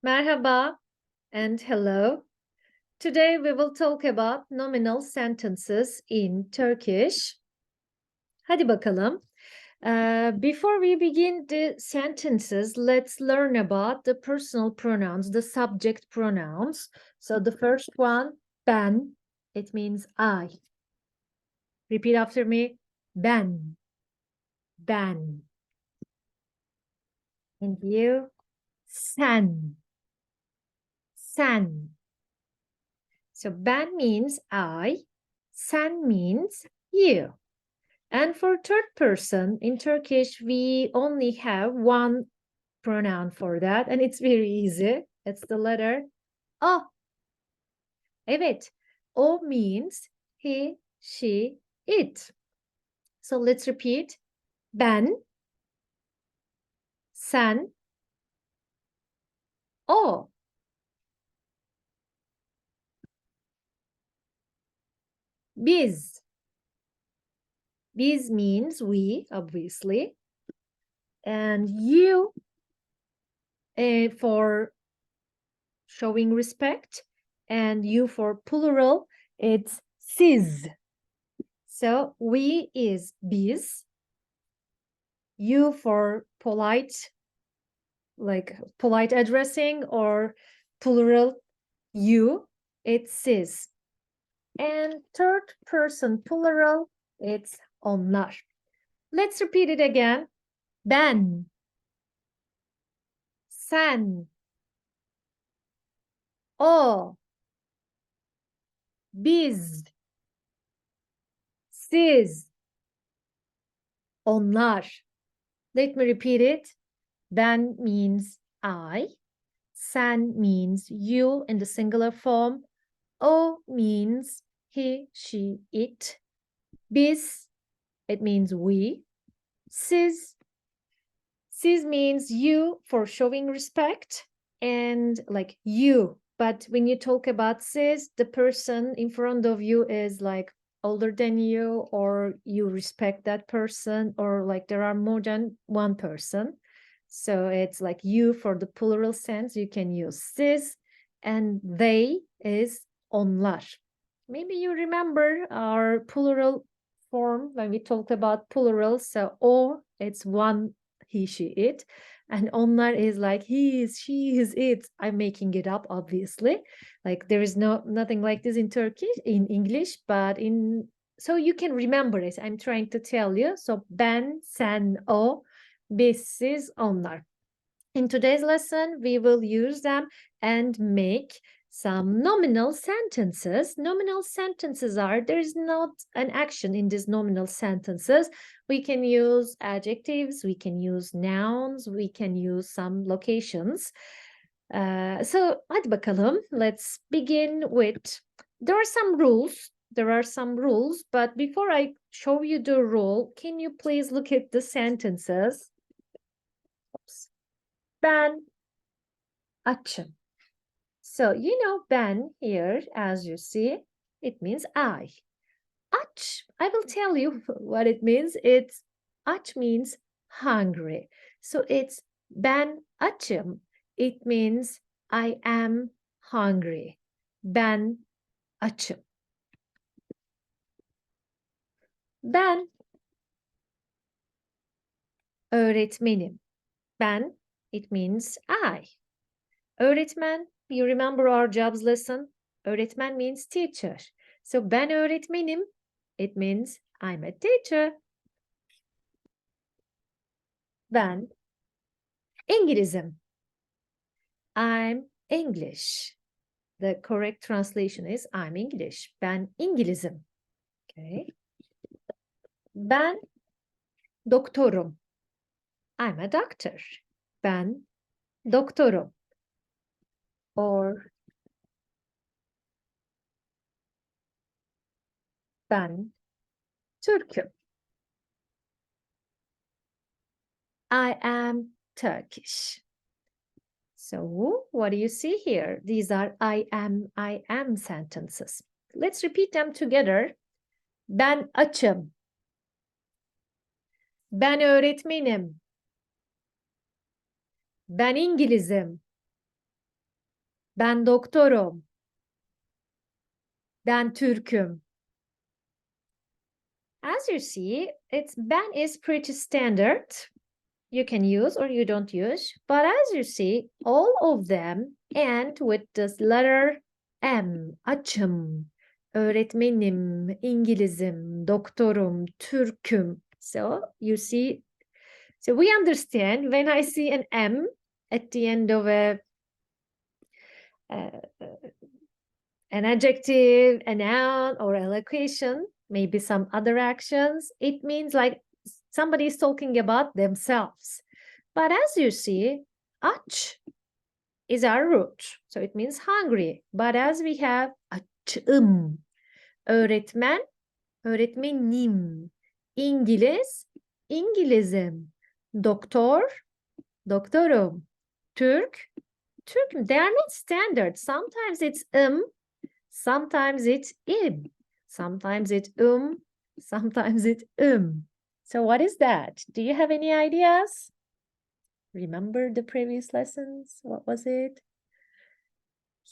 Merhaba and hello. Today we will talk about nominal sentences in Turkish. Hadi bakalım. Before we begin the sentences, let's learn about the personal pronouns, the subject pronouns. So the first one, ben, it means I. Repeat after me, ben, ben. And you, sen, sen. So ben means I, sen means you. And for third person, in Turkish, we only have one pronoun for that, and it's very easy. It's the letter O. Evet, O means he, she, it. So let's repeat. Ben, sen, o. Biz. Biz means we, obviously. And you, for showing respect, and you for plural, it's siz. So we is biz, you for polite, like polite addressing, or plural you, it's siz. And third person plural, it's onlar. Let's repeat it again. Ben, sen, o, biz, siz, onlar. Let me repeat it. Ben means I. Sen means you in the singular form. O means he, she, it. Biz, it means we. Siz means you for showing respect and like you. But when you talk about siz, the person in front of you is like older than you, or you respect that person, or like there are more than one person. So it's like you for the plural sense, you can use siz, and they is onlar. Maybe you remember our plural form when we talked about plural. So o, it's one, he, she, it, and onlar is like he is, she is, it. I'm making it up, obviously. Like there is nothing like this in Turkish, in English, but in, so you can remember it. I'm trying to tell you. So ben, sen, o, biz, siz, onlar. In today's lesson, we will use them and make some nominal sentences. Nominal sentences are, there's not an action in these nominal sentences. We can use adjectives, we can use nouns, we can use some locations. So hadi bakalım, let's begin with, there are some rules. There are some rules, but before I show you the rule, can you please look at the sentences? Oops. Ben açım. So, you know, ben here, as you see, it means I. Aç, I will tell you what it means. It's, aç means hungry. So it's ben açım. It means I am hungry. Ben açım. Ben öğretmenim. Ben, it means I. Öğretmen, you remember our jobs lesson? Öğretmen means teacher. So ben öğretmenim, it means I'm a teacher. Ben İngilizim. I'm English. The correct translation is I'm English. Ben İngilizim. Okay. Ben doktorum. I'm a doctor. Ben doktorum. Or ben Türk'üm. I am Turkish. So what do you see here? These are I am sentences. Let's repeat them together. Ben açım. Ben öğretmenim. Ben İngilizim. Ben doktorum. Ben Türk'üm. As you see, ben is pretty standard. You can use or you don't use. But as you see, all of them end with this letter M. Açım, öğretmenim, İngilizim, doktorum, Türk'üm. So you see, so we understand when I see an M at the end of an adjective, a noun, or a location, maybe some other actions, it means like somebody is talking about themselves. But as you see, aç is our root. So it means hungry. But as we have açım, öğretmen, öğretmenim, İngiliz, İngilizim, doktor, doktorum, Türk, Türk'üm. They are not standard. Sometimes it's sometimes it's im, sometimes it's sometimes it's So what is that? Do you have any ideas? Remember the previous lessons? What was it?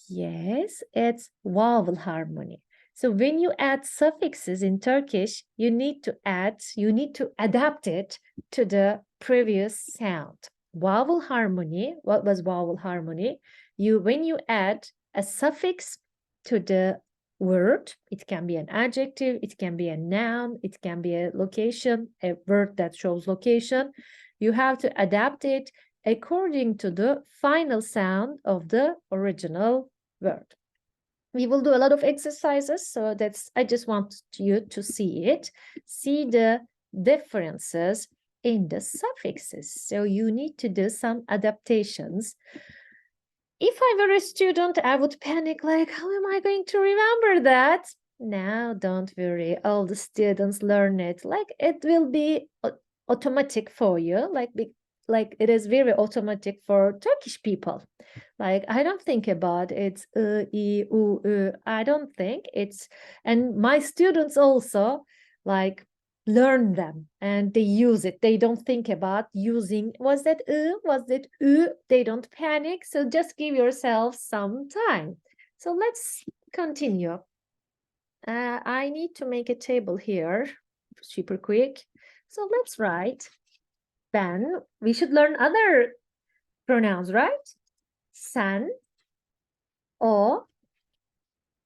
Yes, it's vowel harmony. So when you add suffixes in Turkish, you need to adapt it to the previous sound. Vowel harmony, what was vowel harmony? When you add a suffix to the word, it can be an adjective, it can be a noun, it can be a location, a word that shows location. You have to adapt it according to the final sound of the original word. We will do a lot of exercises, so I just want you to see it. See the differences in the suffixes. So you need to do some adaptations. If I were a student, I would panic like, how am I going to remember that? Now, don't worry, all the students learn it. Like it will be automatic for you, like it is very automatic for Turkish people. Like I don't think about it's I, u, ü. I don't think it's, and my students also like learn them and they use it. They don't think about using, was that was that ü? They don't panic. So just give yourself some time. So let's continue. I need to make a table here, super quick. So let's write. Then we should learn other pronouns, right? Sen, o,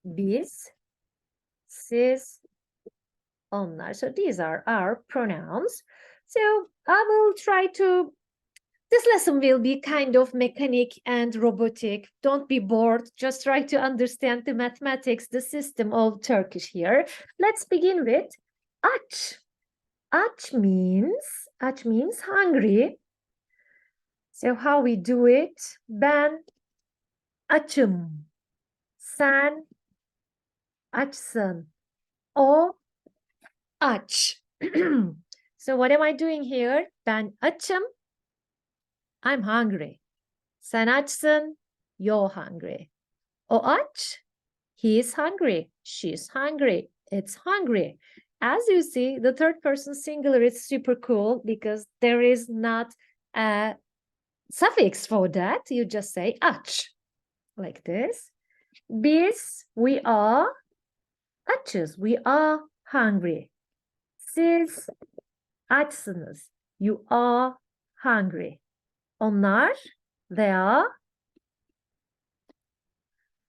biz, siz, onlar. So these are our pronouns. So I will try to, this lesson will be kind of mechanic and robotic. Don't be bored. Just try to understand the mathematics, the system of Turkish here. Let's begin with aç. Aç means hungry. So how we do it? Ben açım. Sen açsın. O aç. So what am I doing here? Ben açım. I'm hungry. Sen açsın. You're hungry. O aç. He is hungry. She's hungry. It's hungry. As you see, the third person singular is super cool because there is not a suffix for that. You just say aç, like this. Biz, we are açız. We are hungry. Siz açsınız. You are hungry. Onlar, they are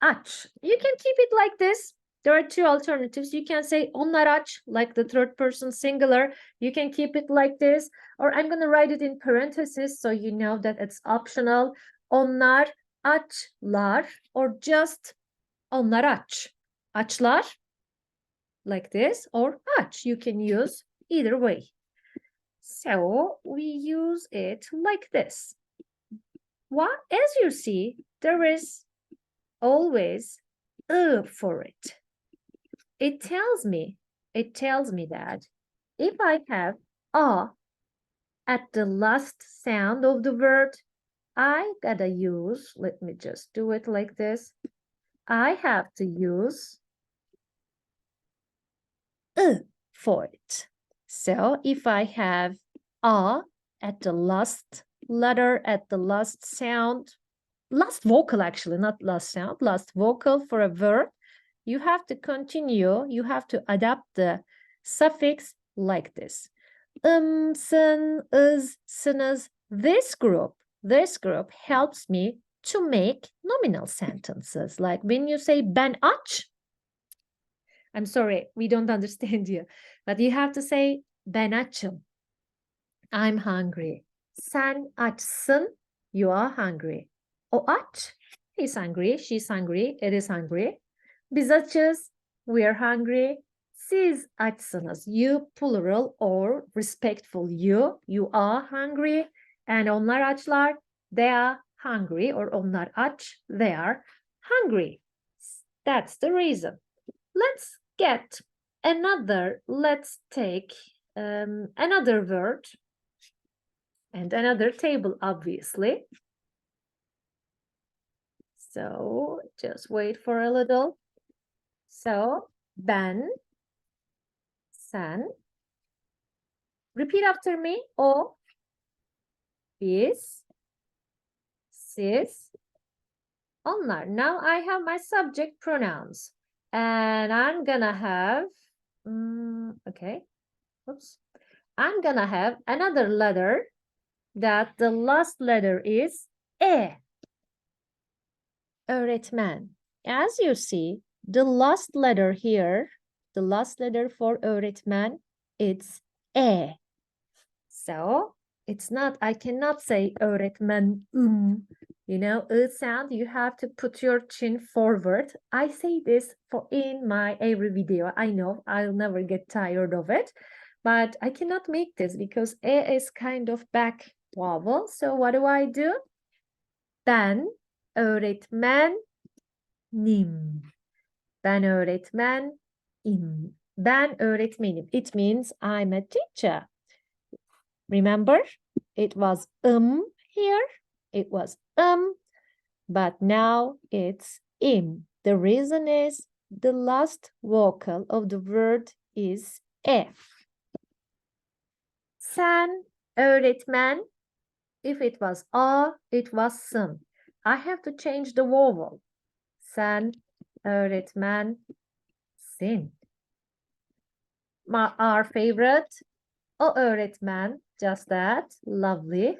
aç. You can keep it like this. There are two alternatives. You can say onlar aç, like the third person singular. You can keep it like this. Or I'm going to write it in parentheses so you know that it's optional. Onlar açlar, or just onlar aç. Açlar, like this, or aç. You can use either way. So we use it like this. As you see, there is always for it. It tells me that if I have a at the last sound of the word, I gotta use, let me just do it like this. I have to use for it. So if I have a at the last letter, at the last sound, last vocal actually, not last sound, last vocal for a word, you have to continue, you have to adapt the suffix like this. Sın, ız, sınız. This group helps me to make nominal sentences. Like when you say ben aç, I'm sorry, we don't understand you, but you have to say ben açım. I'm hungry. Sen açsın, you are hungry. O aç, he's hungry, she's hungry, it is hungry. Biz açız, we are hungry. Siz açsınız, you plural or respectful you are hungry. And onlar açlar, they are hungry, or onlar aç, they are hungry. That's the reason. Let's take another word and another table, obviously. So just wait for a little. So ben, sen. Repeat after me. O, biz, siz, onlar. Now I have my subject pronouns. And I'm gonna have, okay, oops. I'm gonna have another letter that the last letter is E. Öğretmen. As you see, the last letter here, the last letter for öğretmen, it's E. So it's not, I cannot say öğretmen, you know, sound, you have to put your chin forward. I say this in my every video. I know I'll never get tired of it, but I cannot make this because E is kind of back vowel. So what do? Ben öğretmenim. Ben öğretmenim. Ben öğretmenim. It means I'm a teacher. Remember, it was here. It was but now it's im. The reason is the last vocal of the word is e. Sen öğretmen. If it was a, it was sın. I have to change the vowel. Sen öğretmensin. Our favorite, o öğretmen, just that, lovely.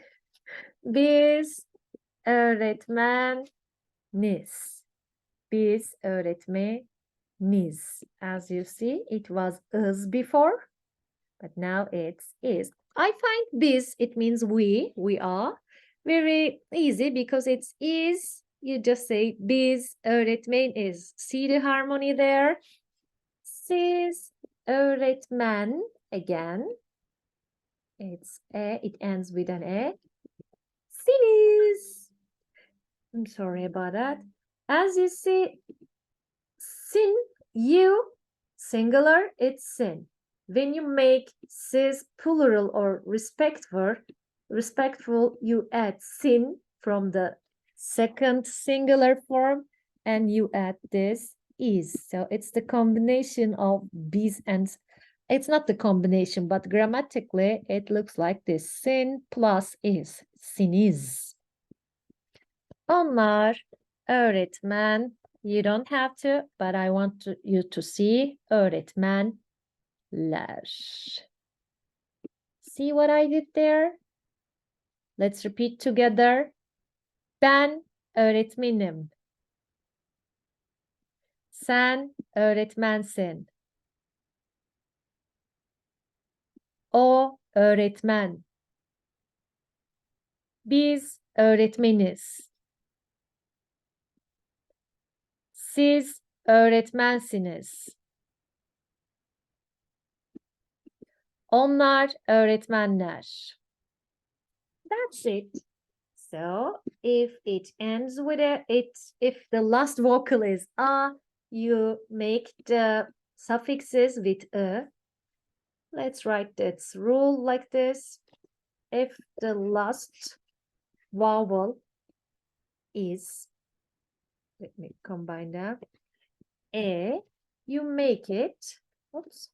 Biz öğretmeniz. Biz öğretmeniz. As you see, it was is before, but now it's is. I find biz, it means we are, very easy because it's is. You just say biz öğretmeniz. See the harmony there? Siz öğretmen, again. It's it ends with an e. Siniz. I'm sorry about that. As you see, sin, you, singular, it's sin. When you make siz plural or respectful, you add sin from the second singular form and you add this is. So it's the combination of biz and, it's not the combination, but grammatically it looks like this. Sin plus is. Siniz. Onlar öğretmen. You don't have to, but I want you to see öğretmenler. See what I did there? Let's repeat together. Ben öğretmenim. Sen öğretmensin. O öğretmen. Biz öğretmeniz. Siz öğretmensiniz. Onlar öğretmenler. That's it. So if it ends with if the last vocal is a, you make the suffixes with e. Let's write its rule like this. If the last vowel is, let me combine that, e, you make it, oops,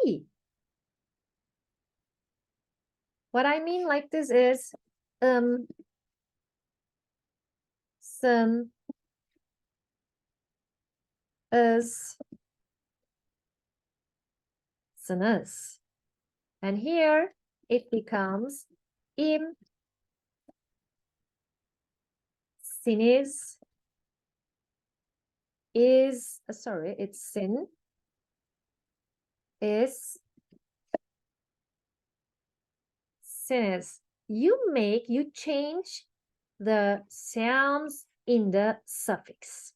e. What I mean like this is, Sın, is, sınız. And here it becomes im, siniz, is, sorry, it's sin, is, siniz. You change the sounds in the suffix,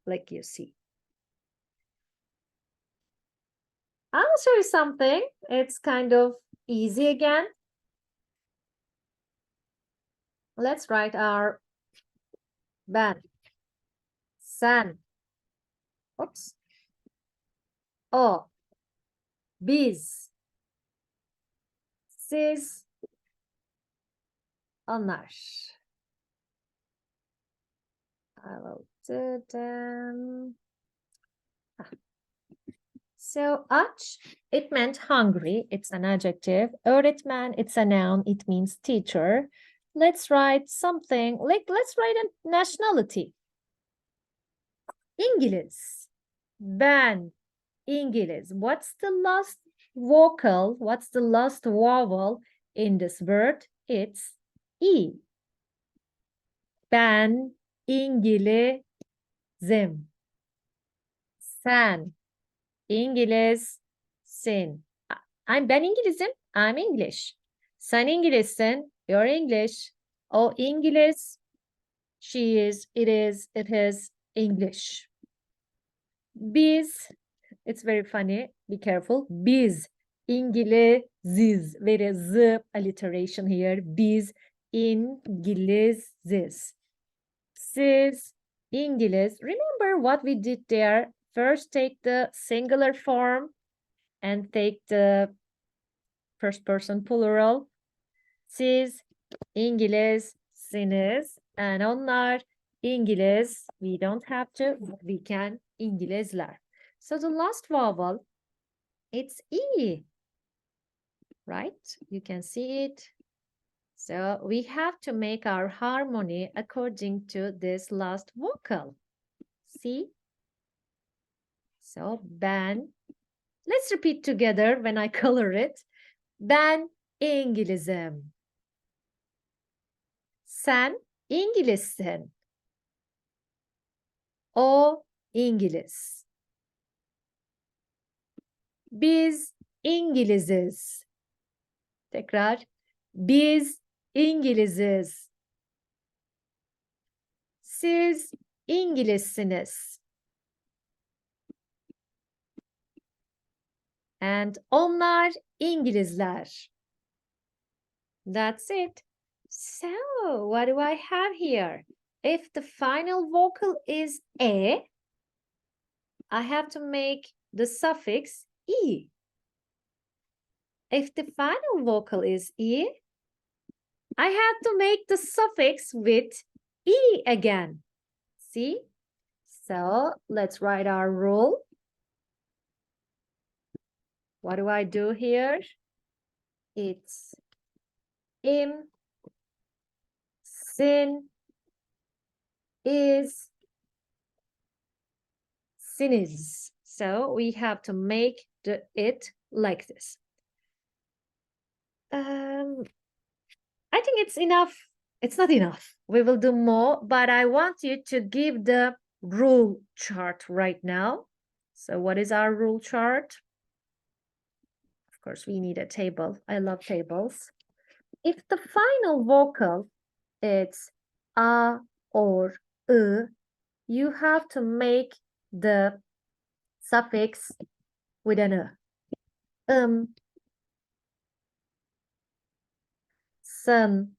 like you see. I'll show you something. It's kind of easy again. Let's write our ben, sen, oops, o, biz, siz, onlar. I will do them. So aç, it meant hungry. It's an adjective. Öğretmen, it's a noun. It means teacher. Let's write something like, let's write a nationality. İngiliz. Ben İngiliz. What's the last vocal? What's the last vowel in this word? It's E. Ben İngilizim. Sen İngilizsin. Ben İngilizim. I'm English. Sen İngilizsin. You're English. O İngiliz. She is, it is, it is English. Biz, it's very funny. Be careful. Biz İngiliziz. Very z alliteration here. Biz İngiliziz. Siz İngiliz. Remember what we did there. First take the singular form and take the first person plural. Siz İngilizsiniz. And onlar İngiliz. We don't have to, but we can. İngilizler. So the last vowel, it's E. Right? You can see it. So we have to make our harmony according to this last vocal. See? So ben, let's repeat together when I color it. Ben İngilizim. Sen İngilizsin. O İngiliz. Biz İngiliziz. Tekrar. Biz İngiliziz. Siz İngilizsiniz. And onlar İngilizler. That's it. So, what do I have here? If the final vocal is E, I have to make the suffix E. If the final vocal is E, I have to make the suffix with E again. See? So, let's write our rule. What do I do here? It's im, sin, is, siniz. So we have to make it like this. I think it's enough. It's not enough. We will do more, but I want you to give the rule chart right now. So what is our rule chart? Of course, we need a table. I love tables. If the final vocal is a or ı, you have to make the suffix with an ı. Sın,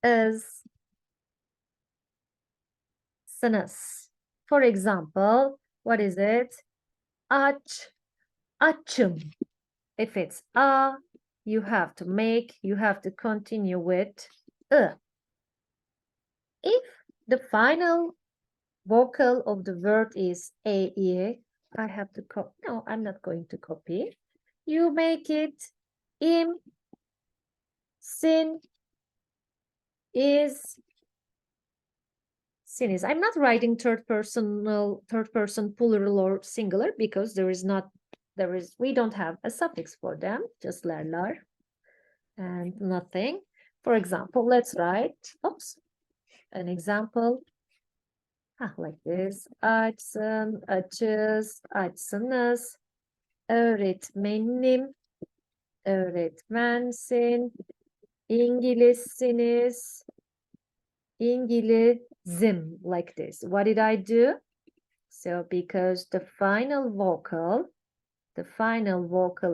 is, sınız. For example, what is it? Aç, açım. If it's a, you have to continue with ı. If the final vocal of the word is a, I have to copy. No, I'm not going to copy. You make it im, sin, is siniz. I'm not writing third person plural or singular because we don't have a suffix for them, just lar and nothing. For example, let's write, an example. Like this. Açsın, açız, açsınız. Öğretmenim, öğretmensin. İngilizsiniz, İngilizim, like this. What did I do? So because the final vocal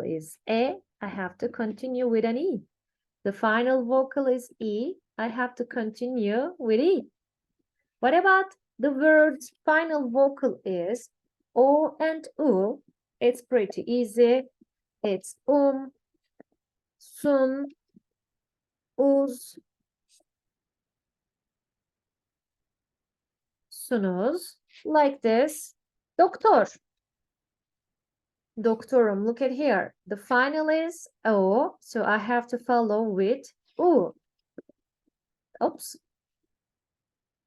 is E, I have to continue with an E. The final vocal is E, I have to continue with E. What about the word's final vocal is O and U? It's pretty easy. It's sun, uz, sunuz, like this. Doktor. Doktorum, look at here. The final is O, so I have to follow with U.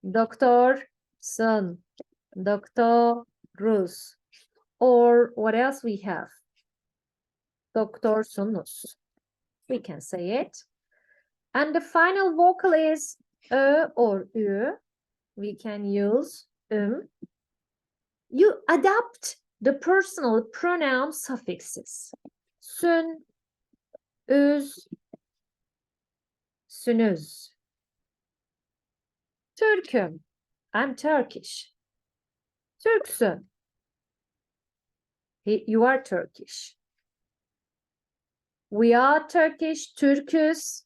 Doktorsun, doktoruz. Or what else we have? Doktorsunuz. We can say it. And the final vocal is Ö or Ü. We can use You adapt the personal pronoun suffixes. Sün, üz, sünüz. Türk'üm. I'm Turkish. Türksün. You are Turkish. We are Turkish, Türküz.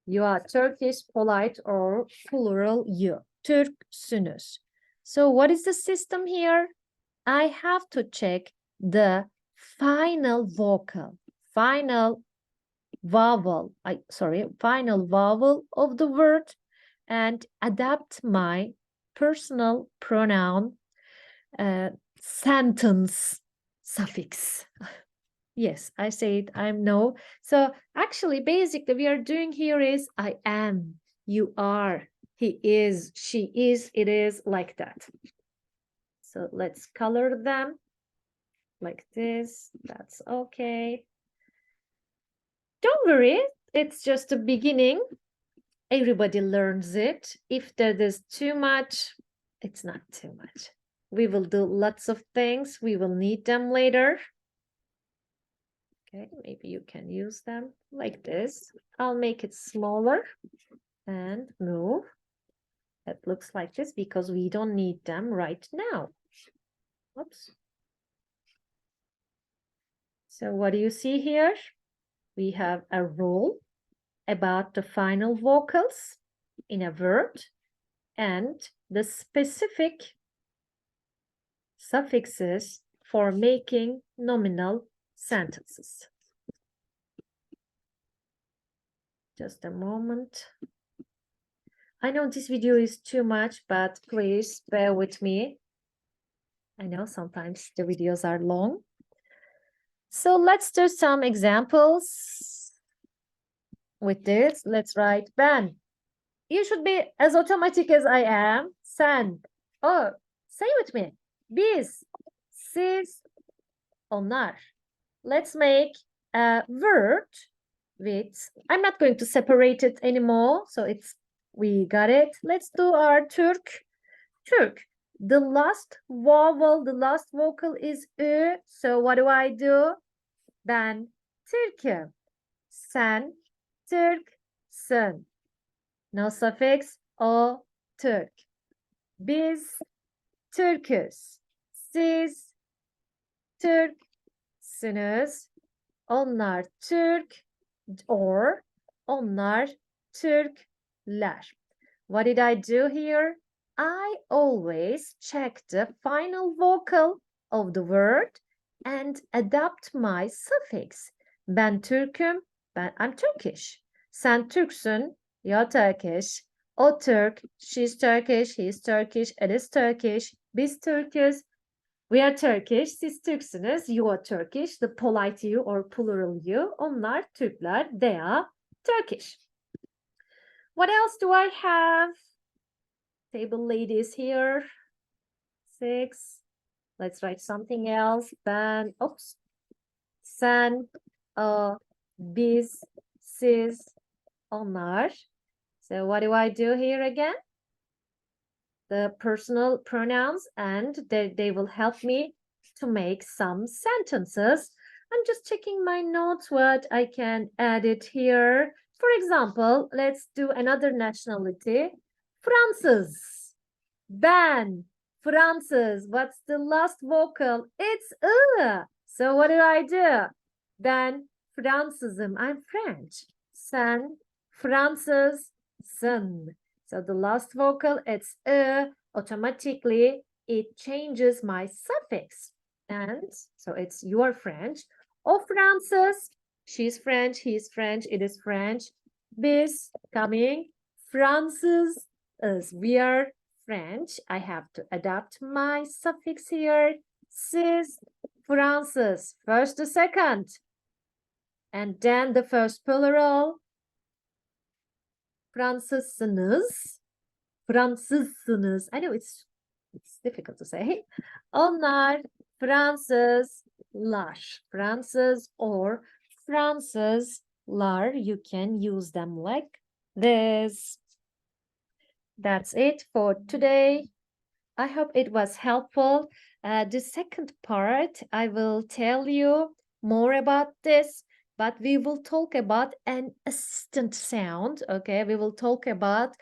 You are Turkish, polite or plural you. Türksünüz. So what is the system here? I have to check the final vocal, final vowel of the word and adapt my personal pronoun sentence suffix. Yes, I say it, I'm no. So actually, basically, we are doing here is I am, you are, he is, she is, it is, like that. So let's color them like this. That's okay. Don't worry, it's just a beginning. Everybody learns it. If there is too much, it's not too much. We will do lots of things. We will need them later. Okay, maybe you can use them like this. I'll make it smaller and move. It looks like this because we don't need them right now. Oops. So what do you see here? We have a rule about the final vocals in a word and the specific suffixes for making nominal sentences. Just a moment. I know this video is too much, but please bear with me. I know sometimes the videos are long. So let's do some examples with this. Let's write ben. You should be as automatic as I am. Sen. Oh, say with me. Biz. Siz. Onlar. Let's make a word with, I'm not going to separate it anymore. So we got it. Let's do our Turk. The last vocal is Ü. So what do I do? Ben Türk'üm. Sen Türksün. No suffix. O Türk. Biz Türküz. Siz Türksünüz. Onlar Türk or onlar Türkler. What did I do here? I always check the final vocal of the word and adapt my suffix. Ben Türk'üm, I'm Turkish. Sen Türksün, you're Turkish. O Türk, she's Turkish, he's Turkish, it is Turkish. Biz Türküz, we are Turkish, siz Türksünüz, you are Turkish, the polite you or plural you. Onlar Türkler, they are Turkish. What else do I have? Table ladies here. 6. Let's write something else. Ben, oops. Sen, biz, siz, onlar. So what do I do here again? The personal pronouns, and they will help me to make some sentences. I'm just checking my notes what I can add it here. For example, let's do another nationality. Fransız. Ben. Fransız. What's the last vocal? It's So what do I do? Ben Fransızım. I'm French. Sen Fransızsın. So the last vocal, it's automatically it changes my suffix. And so it's you are French. O Fransız, she's French, he's French, it is French. Biz coming, Fransız is we are French. I have to adapt my suffix here. Siz, Fransız, first to second. And then the first plural. Fransızsınız. Fransızsınız. I know it's difficult to say. Onlar Fransızlar. Fransız or Fransızlar. You can use them like this. That's it for today. I hope it was helpful. The second part, I will tell you more about this, but we will talk about an assistant sound. Okay, we will talk about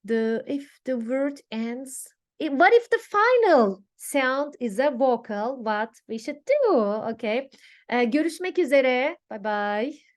if the word ends. What if the final sound is a vocal? What we should do? Okay. Görüşmek üzere. Bye bye.